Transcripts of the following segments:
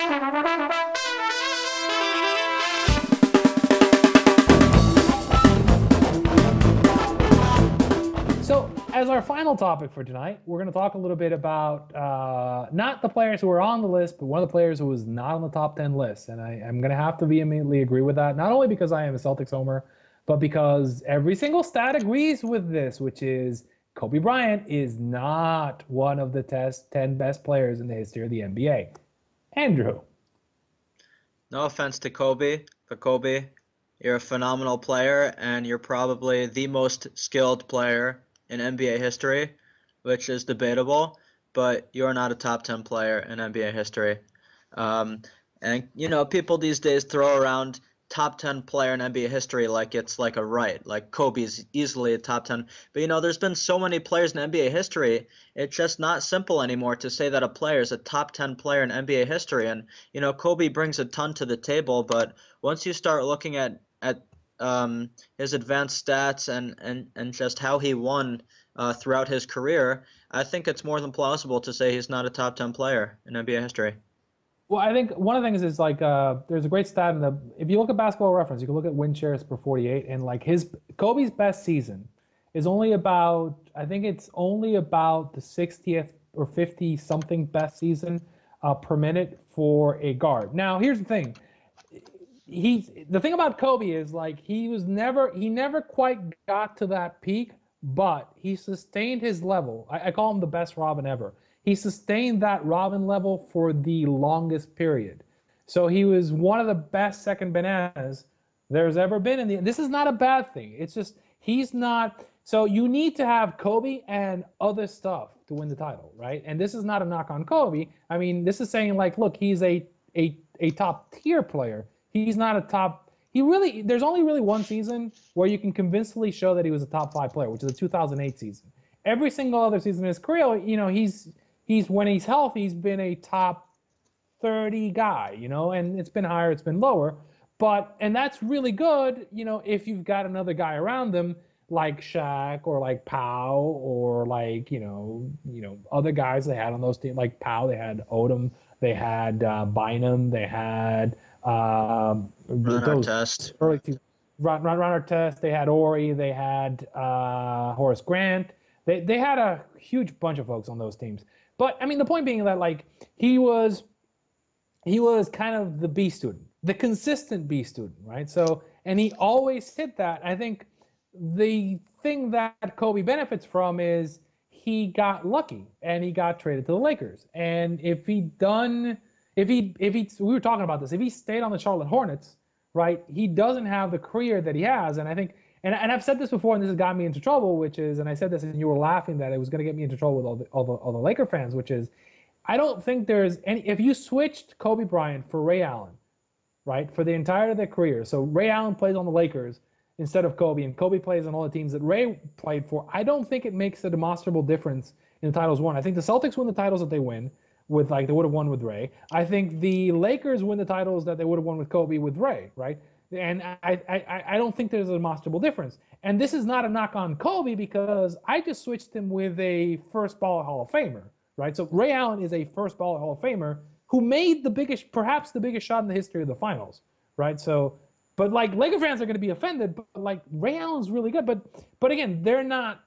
So, as our final topic for tonight, we're going to talk a little bit about not the players who are on the list, but one of the players who was not on the top 10 list. And I'm going to have to vehemently agree with that, not only because I am a Celtics homer, but because every single stat agrees with this, which is Kobe Bryant is not one of the 10 best players in the history of the NBA. Andrew. No offense to Kobe, but Kobe, you're a phenomenal player, and you're probably the most skilled player in NBA history, which is debatable, but you're not a top 10 player in NBA history. And, people these days throw around top 10 player in NBA history like it's like a right. Like Kobe's easily a top 10. But, there's been so many players in NBA history, it's just not simple anymore to say that a player is a top 10 player in NBA history. And, Kobe brings a ton to the table, but once you start looking at his advanced stats and just how he won throughout his career, I think it's more than plausible to say he's not a top 10 player in NBA history. Well, I think one of the things is like there's a great stat if you look at Basketball Reference, you can look at win shares per 48, and like Kobe's best season is only about, I think it's only about the 60th or 50 something best season per minute for a guard. Now, here's the thing. The thing about Kobe is like he never quite got to that peak, but he sustained his level. I call him the best Robin ever. He sustained that Robin level for the longest period. So he was one of the best second bananas there's ever been this is not a bad thing. It's just he's not. So you need to have Kobe and other stuff to win the title, right? And this is not a knock on Kobe. I mean, this is saying like, look, he's a top tier player. He's not a top. There's only really one season where you can convincingly show that he was a top 5 player, which is the 2008 season. Every single other season in his career, he's when he's healthy, he's been a top 30 guy, and it's been higher, it's been lower. And that's really good, if you've got another guy around them like Shaq or like Pau or like, other guys they had on those teams. Like Pau, they had Odom, they had Bynum, they had Ron Artest. Ron Artest, they had Ori, they had Horace Grant. They had a huge bunch of folks on those teams. But I mean, the point being that like he was kind of the B student, the consistent B student, right? So, and he always hit that. I think the thing that Kobe benefits from is he got lucky and he got traded to the Lakers. And we were talking about this, if he stayed on the Charlotte Hornets, right, he doesn't have the career that he has. And I think, and I've said this before, and this has got me into trouble, which is, and I said this and you were laughing that it was going to get me into trouble with all the Laker fans, which is, I don't think there's any, if you switched Kobe Bryant for Ray Allen, right, for the entirety of their career, so Ray Allen plays on the Lakers instead of Kobe, and Kobe plays on all the teams that Ray played for, I don't think it makes a demonstrable difference in the titles won. I think the Celtics win the titles that they win with, like, they would have won with Ray. I think the Lakers win the titles that they would have won with Kobe with Ray, right? And I don't think there's a demonstrable difference. And this is not a knock on Kobe because I just switched him with a first ballot Hall of Famer, right? So Ray Allen is a first ballot Hall of Famer who made perhaps the biggest shot in the history of the finals, right? So, but like Laker fans are going to be offended, but like Ray Allen's really good. But again, they're not,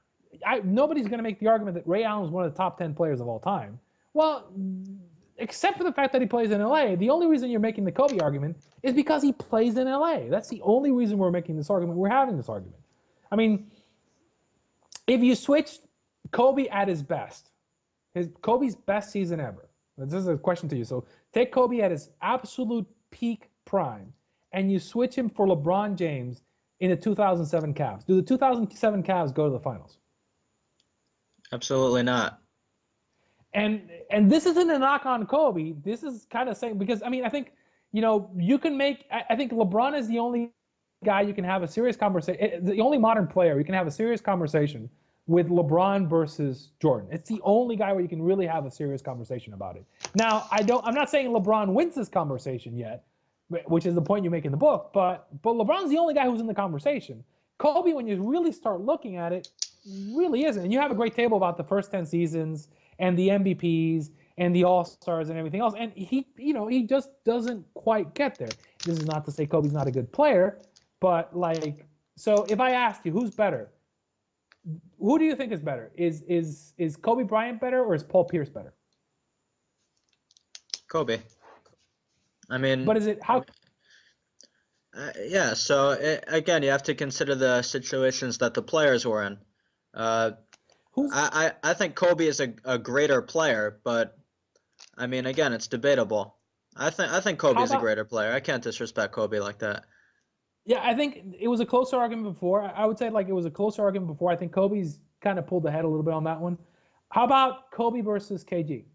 nobody's going to make the argument that Ray Allen is one of the top 10 players of all time. Well, except for the fact that he plays in LA, the only reason you're making the Kobe argument is because he plays in LA. That's the only reason we're making this argument. We're having this argument. I mean, if you switch Kobe at his best, Kobe's best season ever. This is a question to you. So take Kobe at his absolute peak prime, and you switch him for LeBron James in the 2007 Cavs. Do the 2007 Cavs go to the finals? Absolutely not. And this isn't a knock on Kobe. This is kind of saying, because I mean, I think, you can make, I think LeBron is the only guy you can have a serious conversation, the only modern player you can have a serious conversation with LeBron versus Jordan. It's the only guy where you can really have a serious conversation about it. Now, I'm not saying LeBron wins this conversation yet, which is the point you make in the book, but LeBron's the only guy who's in the conversation. Kobe, when you really start looking at it, really isn't. And you have a great table about the first 10 seasons and the MVPs and the All-Stars and everything else. And he just doesn't quite get there. This is not to say Kobe's not a good player, but like, so if I asked you who's better, who do you think is better? Is Kobe Bryant better or is Paul Pierce better? Kobe. I mean, But is it how? yeah. So again, you have to consider the situations that the players were in. Uh, Who's I think Kobe is a greater player, but I mean, again, it's debatable. I think Kobe how is a about? greater player. I can't disrespect Kobe like that. Yeah, I think it was a closer argument before. I would say like it was a closer argument before. I think Kobe's kind of pulled ahead a little bit on that one. How about Kobe versus KG?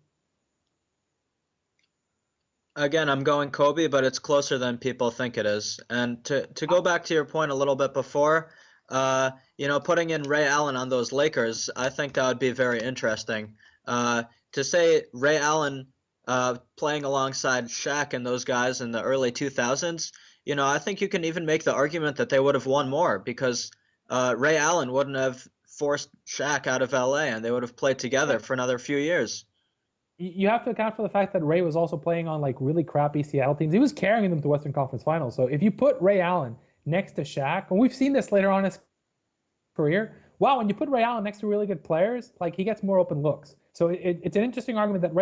Again, I'm going Kobe, but it's closer than people think it is. And to Uh, go back to your point a little bit before, putting in Ray Allen on those Lakers, I think that would be very interesting. To say Ray Allen playing alongside Shaq and those guys in the early 2000s, I think you can even make the argument that they would have won more because Ray Allen wouldn't have forced Shaq out of LA and they would have played together for another few years. You have to account for the fact that Ray was also playing on like really crappy Seattle teams. He was carrying them to Western Conference Finals. So if you put Ray Allen next to Shaq, and we've seen this later on in his career, wow, when you put Ray Allen next to really good players, like he gets more open looks. So it's an interesting argument that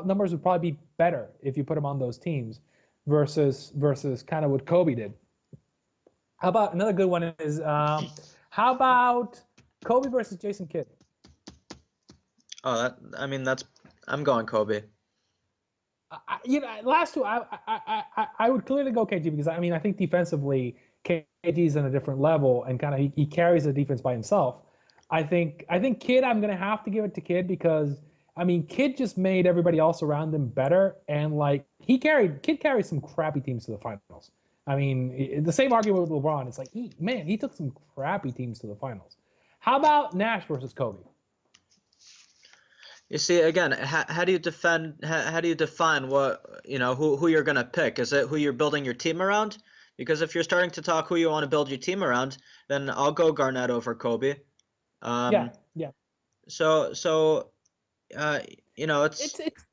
numbers would probably be better if you put him on those teams versus kind of what Kobe did. How about another good one is how about Kobe versus Jason Kidd? Oh, that's I'm going Kobe. Last two, I would clearly go KG because I mean I think defensively KG is on a different level and kind of he carries the defense by himself. I think Kidd, I'm gonna have to give it to Kidd because I mean Kidd just made everybody else around him better and like Kidd carries some crappy teams to the finals. I mean the same argument with LeBron. It's like he took some crappy teams to the finals. How about Nash versus Kobe? You see, again, how do you defend? How do you define what who you're gonna pick? Is it who you're building your team around? Because if you're starting to talk who you want to build your team around, then I'll go Garnett over Kobe. Yeah, Um, yeah. so uh, it's It's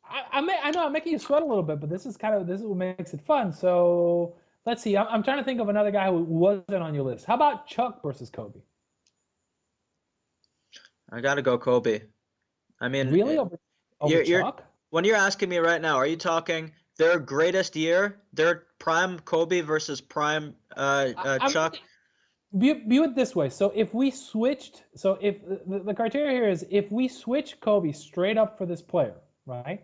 I know I'm making you sweat a little bit, but this is what makes it fun. So let's see. I'm trying to think of another guy who wasn't on your list. How about Chuck versus Kobe? I gotta go Kobe. I mean, Really over you're Chuck? when you're asking me right now, are you talking their greatest year, their prime Kobe versus prime I'm Chuck? view it this way. So if we switched, so if the criteria here is if we switch Kobe straight up for this player, right?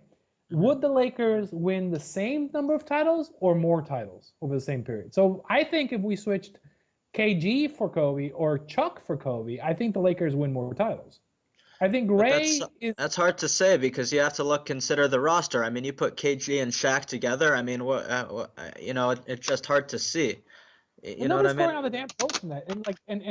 Hmm. Would the Lakers win the same number of titles or more titles over the same period? So I think if we switched KG for Kobe or Chuck for Kobe, I think the Lakers win more titles. I think But that's Ray is that's hard to say because you have to consider the roster. I mean, you put KG and Shaq together. I mean, it's just hard to see. well, You know what nobody's I scoring mean? on the damn post in that. And like and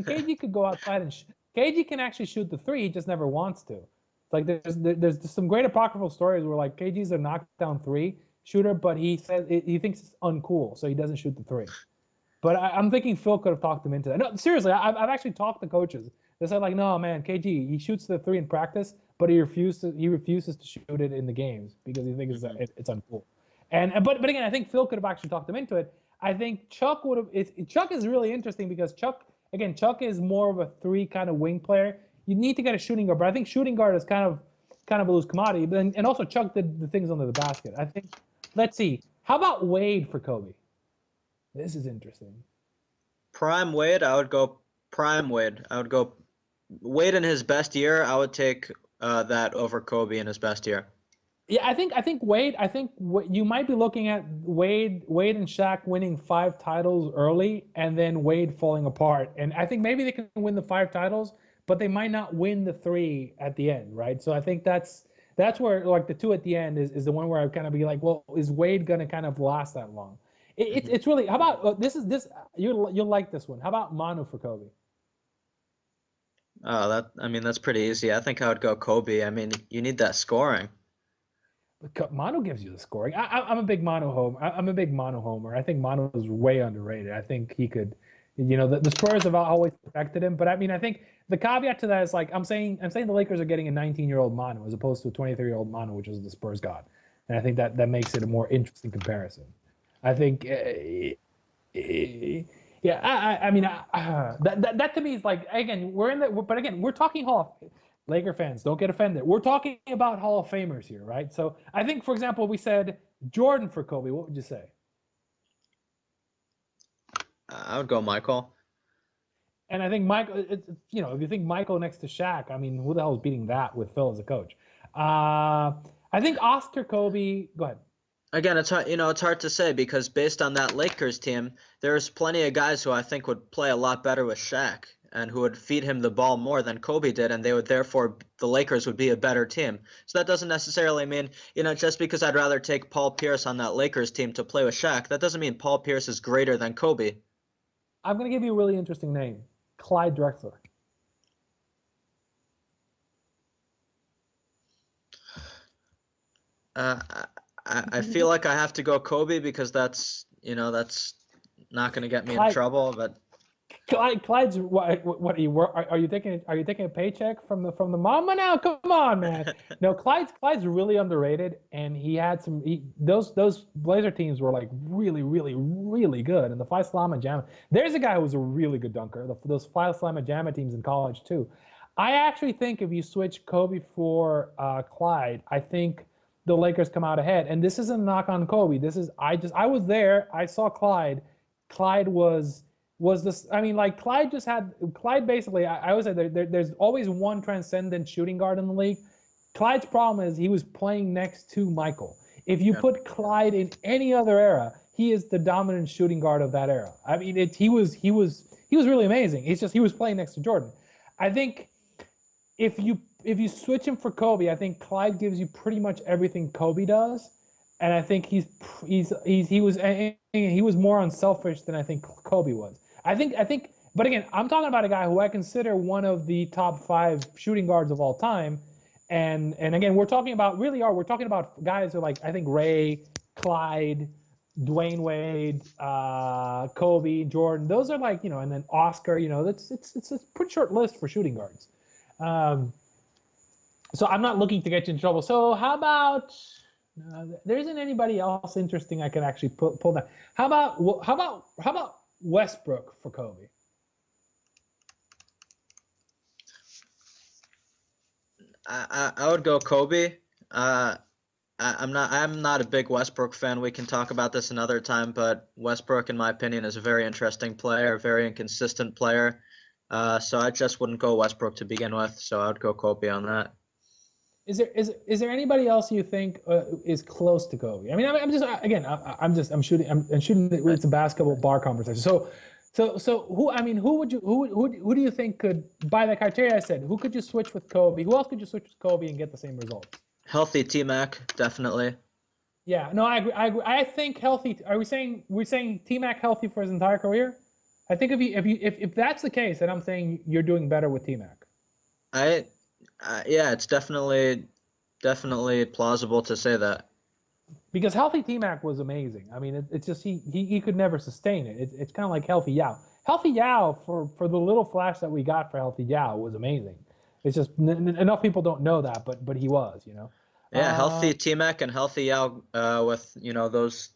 KG could go outside and KG can actually shoot the three. He just never wants to. It's like there's some great apocryphal stories where like KG's a knockdown three shooter, but he says he thinks it's uncool, so he doesn't shoot the three. But I'm thinking Phil could have talked him into that. No, seriously, I've actually talked to coaches. They said like, no, man, KG he shoots the three in practice, but he refuses to shoot it in the games because he thinks Hmm. it's uncool. But again, I think Phil could have actually talked him into it. I think Chuck would have. Chuck is really interesting because Chuck is more of a three kind of wing player. You need to get a shooting guard, but I think shooting guard is kind of a loose commodity. But and also Chuck did the things under the basket. I think. Let's see. How about Wade for Kobe? This is interesting. Prime Wade, I would go Prime Wade. I would go Wade in his best year. I would take that over Kobe in his best year. Yeah, I think Wade. I think you might be looking at Wade and Shaq winning 5 titles early, and then Wade falling apart. And I think maybe they can win the 5 titles, but they might not win the three at the end, right? So I think that's where like the two at the end is the one where I kind of be like, well, is Wade gonna kind of last that long? Hmm. It's really how about this you'll like this one. How about Manu for Kobe? Oh, I mean, that's pretty easy. I think I would go Kobe. I mean, you need that scoring. Mono gives you the scoring. I'm a big Mono homer. I'm a big Mono homer. I think Mono is way underrated. I think he could. The Spurs have always protected him, but I mean, I think the caveat to that is like I'm saying the Lakers are getting a 19-year-old Manu as opposed to a 23-year-old Manu, which is the Spurs got, and I think that makes it a more interesting comparison. I think, yeah, I mean, that to me is like again but again we're talking Laker fans, don't get offended. We're talking about Hall of Famers here, right? So I think, for example, we said Jordan for Kobe. What would you say? I would go Michael. And I think Michael, if you think Michael next to Shaq, I mean, who the hell is beating that with Phil as a coach? I think Oscar Kobe. Go ahead. Again, it's hard, it's hard to say because based on that Lakers team, there's plenty of guys who I think would play a lot better with Shaq and who would feed him the ball more than Kobe did, and the Lakers would be a better team. So that doesn't necessarily mean, just because I'd rather take Paul Pierce on that Lakers team to play with Shaq, that doesn't mean Paul Pierce is greater than Kobe. I'm going to give you a really interesting name, Clyde Drexler. I feel like I have to go Kobe because that's not going to get me in trouble. But Clyde's what are you taking a paycheck from the mama now? Come on, man. No, Clyde's really underrated, and he had those Blazer teams were like really, really, really good. And the Phi Slama Jama, there's a guy who was a really good dunker. Those Phi Slama Jama teams in college too. I actually think if you switch Kobe for Clyde, I think the Lakers come out ahead. And this isn't a knock on Kobe. I was there. I saw Clyde. Clyde was this. I mean, like Clyde basically. I always say there's always one transcendent shooting guard in the league. Clyde's problem is he was playing next to Michael. If you put Clyde in any other era, he is the dominant shooting guard of that era. I mean, he was really amazing. It's just he was playing next to Jordan. I think if you switch him for Kobe, I think Clyde gives you pretty much everything Kobe does, and I think he was more unselfish than I think Kobe was. I think, but again, I'm talking about a guy who I consider one of the top 5 shooting guards of all time, and again, we're talking about guys who are like I think Ray, Clyde, Dwayne Wade, Kobe, Jordan. Those are like and then Oscar. It's a pretty short list for shooting guards. So I'm not looking to get you in trouble. So how about there isn't anybody else interesting I could actually pull down. How about Westbrook for Kobe? I would go Kobe. I'm not a big Westbrook fan. We can talk about this another time, but Westbrook, in my opinion, is a very interesting player, very inconsistent player. So I just wouldn't go Westbrook to begin with. So I would go Kobe on that. Is there anybody else you think is close to Kobe? I mean, I'm shooting. It's a basketball bar conversation. So who do you think could, by the criteria I said, who could you switch with Kobe? Who else could you switch with Kobe and get the same results? Healthy T-Mac, definitely. Yeah, no, I agree. I think healthy. We're saying T-Mac healthy for his entire career? I think if that's the case, then I'm saying you're doing better with T-Mac. Yeah, it's definitely plausible to say that. Because healthy T-Mac was amazing. I mean, it's just he could never sustain it. It's kind of like healthy Yao. Healthy Yao for the little flash that we got for healthy Yao was amazing. It's just enough people don't know that, but he was, Yeah, healthy T-Mac and healthy Yao with those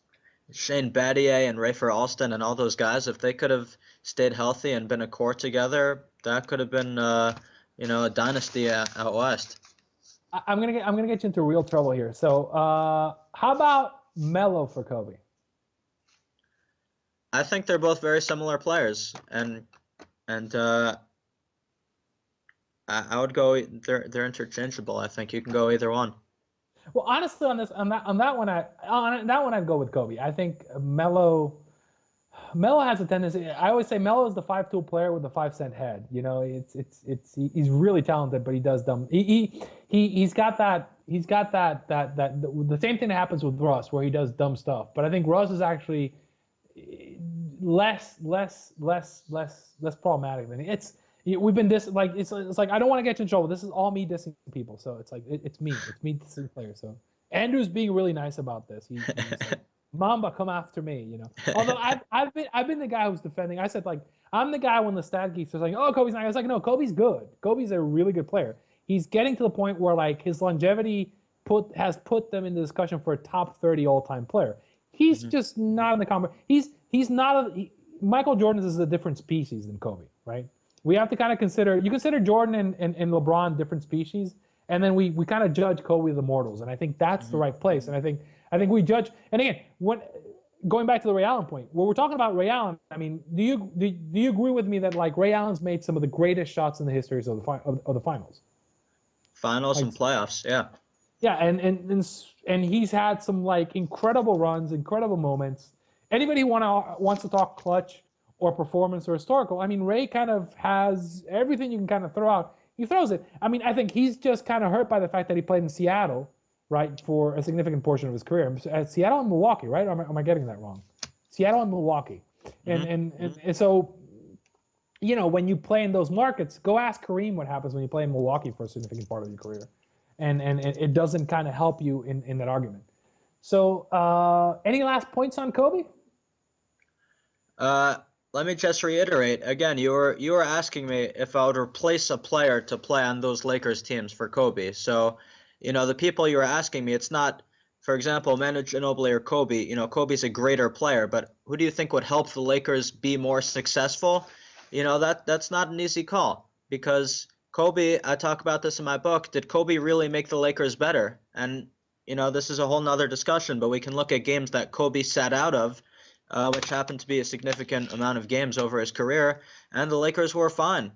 Shane Battier and Rafer Alston and all those guys. If they could have stayed healthy and been a core together, that could have been a dynasty out west. I'm gonna get you into real trouble here. So how about Melo for Kobe? I think they're both very similar players, and I would go. They're interchangeable. I think you can go either one. Well, honestly, on that one I'd go with Kobe. I think Melo has a tendency. I always say Melo is the 5-tool player with the 5-cent head. He's really talented, but he does dumb. He's got that the same thing that happens with Russ, where he does dumb stuff. But I think Russ is actually less problematic than we've been it's like I don't want to get you in trouble. This is all me dissing people, so it's like it's me dissing players. So Andrew's being really nice about this. Mamba, come after me, Although I've been the guy who's defending. I said, like, I'm the guy when the stat geeks was like, oh, Kobe's not. I was like, no, Kobe's good. Kobe's a really good player. He's getting to the point where, like, his longevity has put them in the discussion for a top 30 all-time player. He's just not in the conversation. He's not Michael Jordan is a different species than Kobe, right? We have to kind of consider Jordan and LeBron different species, and then we kind of judge Kobe the mortals, and I think that's the right place. And I think we judge. And again, going back to the Ray Allen point, where we're talking about Ray Allen, I mean, do you agree with me that, like, Ray Allen's made some of the greatest shots in the histories of the finals? Finals and playoffs, yeah. Yeah, and he's had some, like, incredible runs, incredible moments. Anybody who wants to talk clutch or performance or historical, I mean, Ray kind of has everything you can kind of throw out. He throws it. I mean, I think he's just kind of hurt by the fact that he played in Seattle, right, for a significant portion of his career. Seattle and Milwaukee, right? Or am I getting that wrong? Seattle and Milwaukee. And so, when you play in those markets, go ask Kareem what happens when you play in Milwaukee for a significant part of your career. And it doesn't kind of help you in that argument. So, any last points on Kobe? Let me just reiterate again. You were asking me if I would replace a player to play on those Lakers teams for Kobe. So, the people you were asking me, it's not, for example, Manu Ginobili or Kobe. Kobe's a greater player, but who do you think would help the Lakers be more successful? That's not an easy call, because Kobe, I talk about this in my book, did Kobe really make the Lakers better? And, this is a whole nother discussion, but we can look at games that Kobe sat out of, which happened to be a significant amount of games over his career, and the Lakers were fine.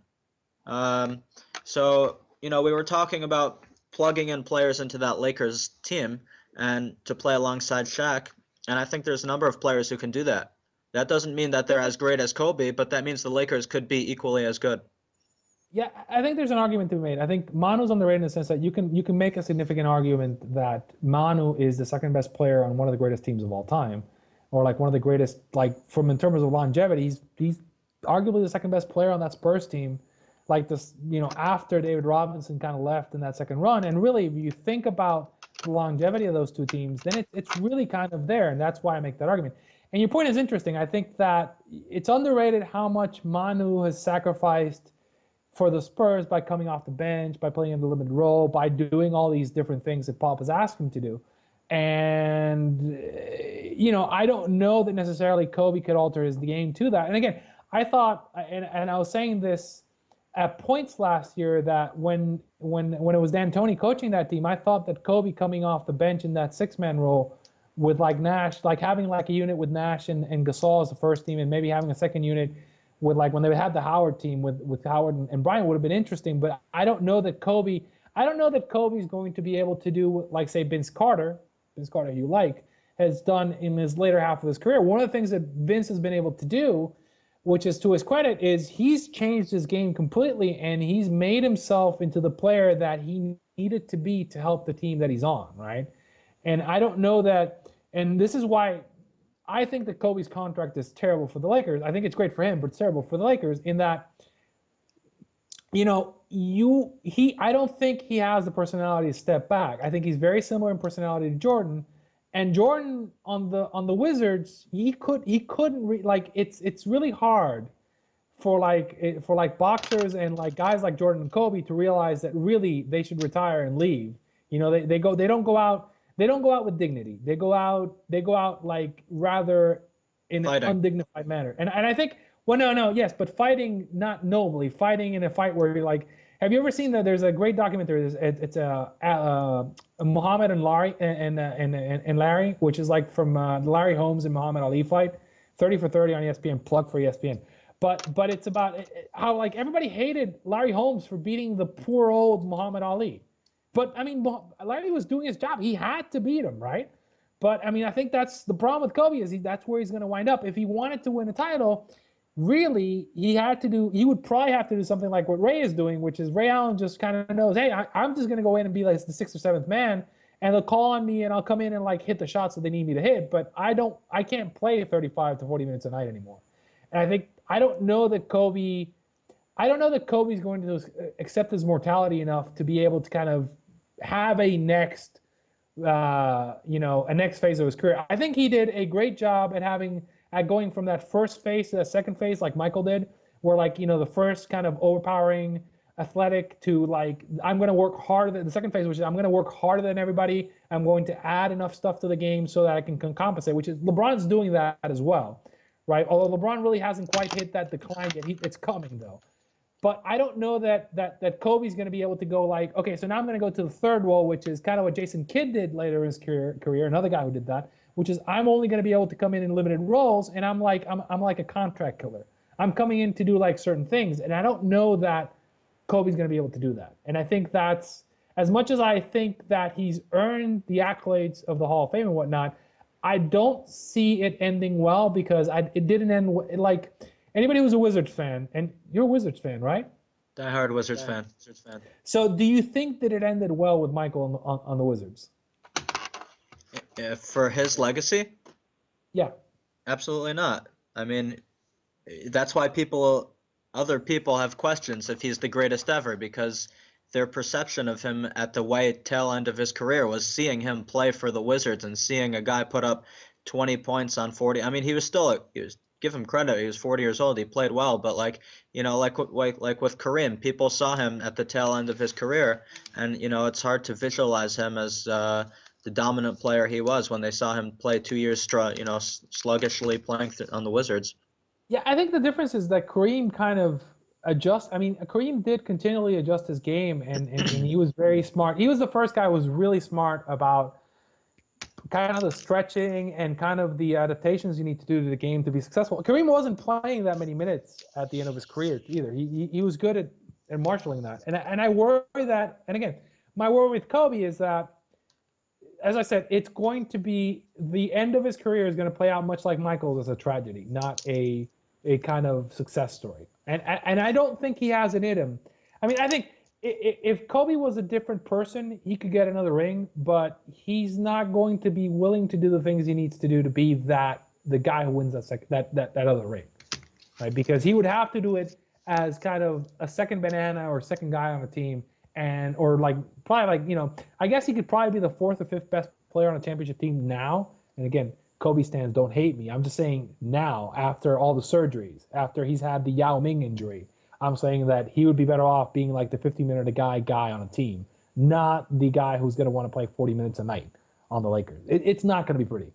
So, we were talking about plugging in players into that Lakers team and to play alongside Shaq, and I think there's a number of players who can do that. That doesn't mean that they're as great as Kobe, but that means the Lakers could be equally as good. Yeah, I think there's an argument to be made. I think Manu's underrated in the sense that you can make a significant argument that Manu is the second best player on one of the greatest teams of all time, or like one of the greatest, like, in terms of longevity, he's arguably the second best player on that Spurs team, like this, after David Robinson kind of left in that second run. And really, if you think about the longevity of those two teams, then it's really kind of there, and that's why I make that argument. And your point is interesting. I think that it's underrated how much Manu has sacrificed for the Spurs by coming off the bench, by playing in the limited role, by doing all these different things that Pop has asked him to do. And, I don't know that necessarily Kobe could alter his game to that. And again, I thought, and I was saying this at points last year, that when it was D'Antoni coaching that team, I thought that Kobe coming off the bench in that six-man role with, like, Nash, like having like a unit with Nash and Gasol as the first team, and maybe having a second unit with, like, when they had the Howard team with Howard and Bryant, would have been interesting. But I don't know that Kobe's going to be able to do, like, say, Vince Carter, has done in his later half of his career. One of the things that Vince has been able to do, which is to his credit, is he's changed his game completely, and he's made himself into the player that he needed to be to help the team that he's on, right? And I don't know that, and this is why I think that Kobe's contract is terrible for the Lakers. I think it's great for him, but it's terrible for the Lakers in that, I don't think he has the personality to step back. I think he's very similar in personality to Jordan. And Jordan on the Wizards, it's really hard for boxers and, like, guys like Jordan and Kobe to realize that really they should retire and leave. They don't go out with dignity. They go out like rather in an undignified manner. And I think, yes, but fighting not nobly, fighting in a fight where you're like, have you ever seen that? There's a great documentary. It's Muhammad and Larry and Larry, which is like from the Larry Holmes and Muhammad Ali fight, 30 for 30 on ESPN, plug for ESPN. But it's about how, like, everybody hated Larry Holmes for beating the poor old Muhammad Ali. But I mean, Larry was doing his job. He had to beat him, right? But I mean, I think that's the problem with Kobe, is that's where he's going to wind up. If he wanted to win a title, really, he would probably have to do something like what Ray is doing, which is Ray Allen just kind of knows, hey, I'm just going to go in and be like the sixth or seventh man, and they'll call on me and I'll come in and, like, hit the shots that they need me to hit. But I can't play 35 to 40 minutes a night anymore. And I don't know that Kobe's going to accept his mortality enough to be able to kind of have a next a next phase of his career. I think he did a great job at going from that first phase to that second phase, like Michael did, where like the first kind of overpowering athletic to like I'm going to work harder. The second phase, which is I'm going to work harder than everybody. I'm going to add enough stuff to the game so that I can compensate. Which is LeBron's doing that as well, right? Although LeBron really hasn't quite hit that decline yet. It's coming though. But I don't know that Kobe's going to be able to go like, okay, so now I'm going to go to the third role, which is kind of what Jason Kidd did later in his career, another guy who did that, which is I'm only going to be able to come in limited roles, and I'm like a contract killer. I'm coming in to do like certain things, and I don't know that Kobe's going to be able to do that. And I think that's, as much as I think that he's earned the accolades of the Hall of Fame and whatnot, I don't see it ending well because it didn't end like. Anybody who's a Wizards fan, and you're a Wizards fan, right? Die-hard Wizards fan. So do you think that it ended well with Michael on the Wizards? For his legacy? Yeah. Absolutely not. I mean, that's why other people have questions if he's the greatest ever, because their perception of him at the way tail end of his career was seeing him play for the Wizards and seeing a guy put up 20 points on 40. I mean, he was give him credit. He was 40 years old. He played well, but like with Kareem, people saw him at the tail end of his career, and it's hard to visualize him as the dominant player he was when they saw him play 2 years sluggishly playing on the Wizards. Yeah, I think the difference is that Kareem kind of Kareem did continually adjust his game, and he was very smart. He was the first guy who was really smart about kind of the stretching and kind of the adaptations you need to do to the game to be successful. Kareem wasn't playing that many minutes at the end of his career either. He was good at marshaling that. And I worry that, and again, my worry with Kobe is that, as I said, it's going to be, the end of his career is going to play out much like Michael's as a tragedy, not a kind of success story. And I don't think he has it in him. I mean, I think if Kobe was a different person, he could get another ring, but he's not going to be willing to do the things he needs to do to be the guy who wins that other ring, right? Because he would have to do it as kind of a second banana or second guy on a team, or like probably like I guess he could probably be the fourth or fifth best player on a championship team now. And again, Kobe stans don't hate me. I'm just saying now, after all the surgeries, after he's had the Yao Ming injury, I'm saying that he would be better off being like the 50-minute guy on a team, not the guy who's going to want to play 40 minutes a night on the Lakers. It's not going to be pretty.